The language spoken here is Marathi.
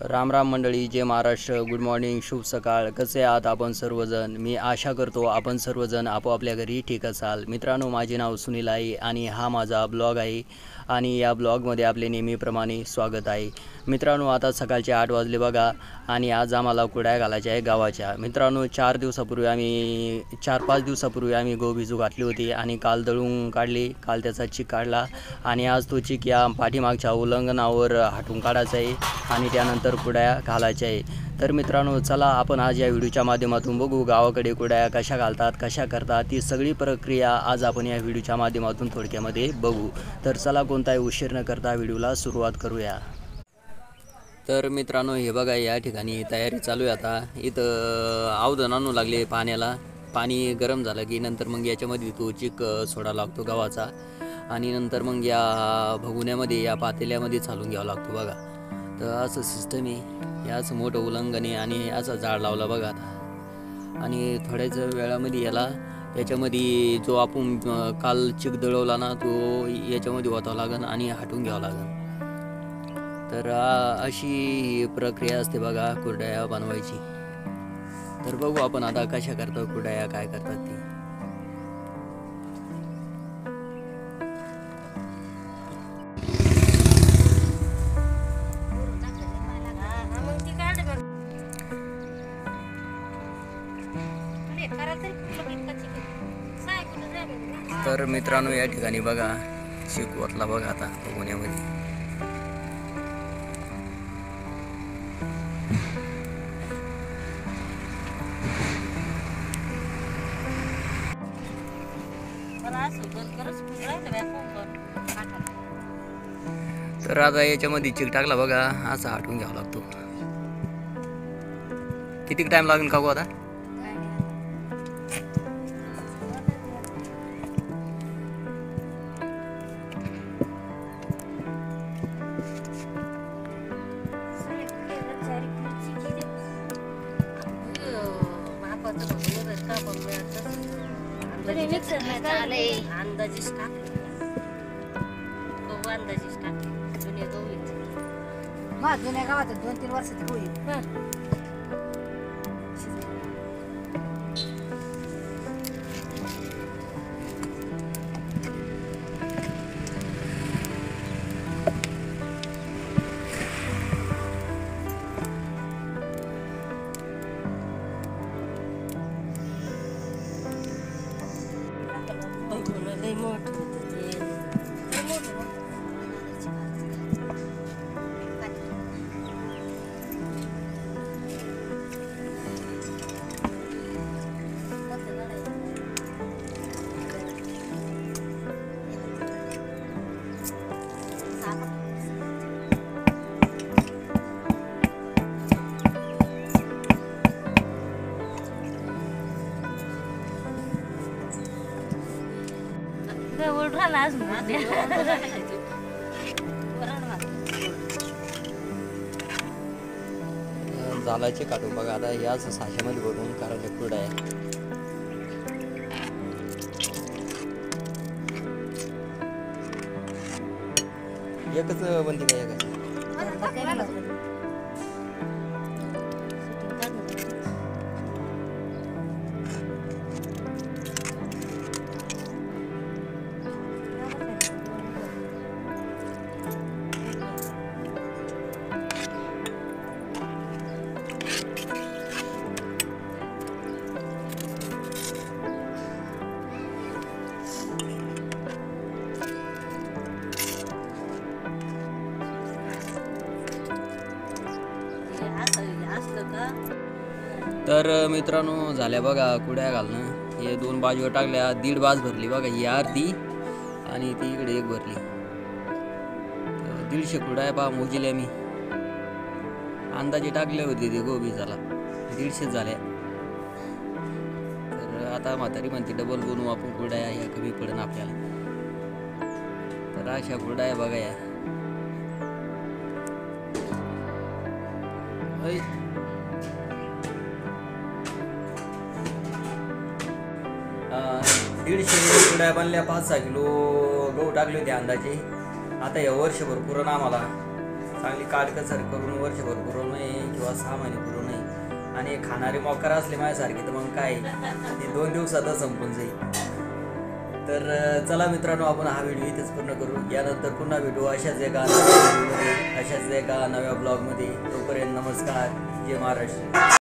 राम राम मंडळी, जय महाराष्ट्र, गुड मॉर्निंग, शुभ सकाळ. कसे आहात आपण सर्वजण? मी आशा करतो आपण सर्वजण आपोआपल्या घरी ठीक असाल. मित्रांनो, माझे नाव सुनील आहे आणि हा माझा ब्लॉग आहे आणि या ब्लॉगमध्ये आपले नेहमीप्रमाणे स्वागत आहे. मित्रांनो, आता सकाळचे 8 वाजले बघा आणि आज आम्हाला कुड्या घालायच्या आहे गावाच्या. मित्रांनो, 4-5 दिवसापूर्वी आम्ही गहू भिजू घातली होती आणि काल दळून काढली. काल त्याचा चिक काढला आणि आज तो चिक या पाठीमागच्या उल्लंघनावर हटून काढायचा आहे आणि त्यानंतर कुड्या घालायच्या आहे. तर मित्रांनो, चला आपण आज या व्हिडिओच्या माध्यमातून बघू गावाकडे कुड्या कशा घालतात, कशा करतात, ती सगळी प्रक्रिया आज आपण या व्हिडिओच्या माध्यमातून थोडक्यामध्ये बघू. तर चला कोणताही उशीर न करता व्हिडिओला सुरुवात करूया. तर मित्रांनो, हे बघा या ठिकाणी तयारी चालू आहे. आता इथं अवधन आणू लागले पाण्याला. पाणी गरम झालं की नंतर मग याच्यामध्ये तो चिक सोडा लागतो गव्हाचा आणि नंतर मग या भगुण्यामध्ये या पातेल्यामध्ये चालून घ्यावं लागतो बघा. तर असं सिस्टम आहे. याचं मोठं उल्लंघन आहे आणि असं झाड लावलं बघा आता. आणि थोड्याच वेळामध्ये याच्यामध्ये जो आपण काल चिक दळवला ना तो याच्यामध्ये ओतावं लागेल आणि हटून घ्यावं लागेल. तर अशी प्रक्रिया असते बघा कुरडया बनवायची. तर बघू आपण आता कशा करतात कुरडया, काय करतात ती. तर मित्रांनो, या ठिकाणी बघा चिक ओतला बघा आता भगोन्यामध्ये. तर आता याच्यामध्ये चिक टाकला बघा, असा हटवून घ्यावा लागतो. किती टाइम लागेल काकू आता? अंदाजीच टाकले अंदाजीच टाकले जुन्या गहू मग जुन्या गावात 2-3 वर्षाची होईल. झालाचे काढू बघा आता. याच साच्यामध्ये भरून करायच्या कुरड्या. एकच बनते का एकाची? तर मित्रांनो, झाल्या बघा कुड्या घालणं. हे 2 बाजूवर टाकल्या, 1.5 बाज भरली बघा, ही अर्धी आणि ती इकडे 1 भरली. 150 कुड्या पहा मोजल्या मी. अंदाजे टाकले होते ते गोबी झाला 150 झाल्या. तर आता म्हातारी म्हणते डबल बनवू आपण कुड्या, या कमी पडेल आपल्याला. तर अशा कुड्या बघा या. 150 कुड्या बनल्या. 5-6 किलो गहू टाकले होते अंदाजे. आता या वर्षभर पुरण आम्हाला. चांगली काटकसर करून वर्षभर पुरवू नये किंवा 6 महिने पुरवू नये. आणि खाणारे मोकार असले माझ्यासारखे तर मग काय ते 2 दिवसातच संपून जाईल. तर चला मित्रांनो, आपण हा व्हिडिओ इथेच पूर्ण करू. यानंतर पुन्हा भेटू अशाच एका नव्या व्हिडिओमध्ये, अशाच एका नव्या ब्लॉगमध्ये. तोपर्यंत नमस्कार, जय महाराष्ट्र.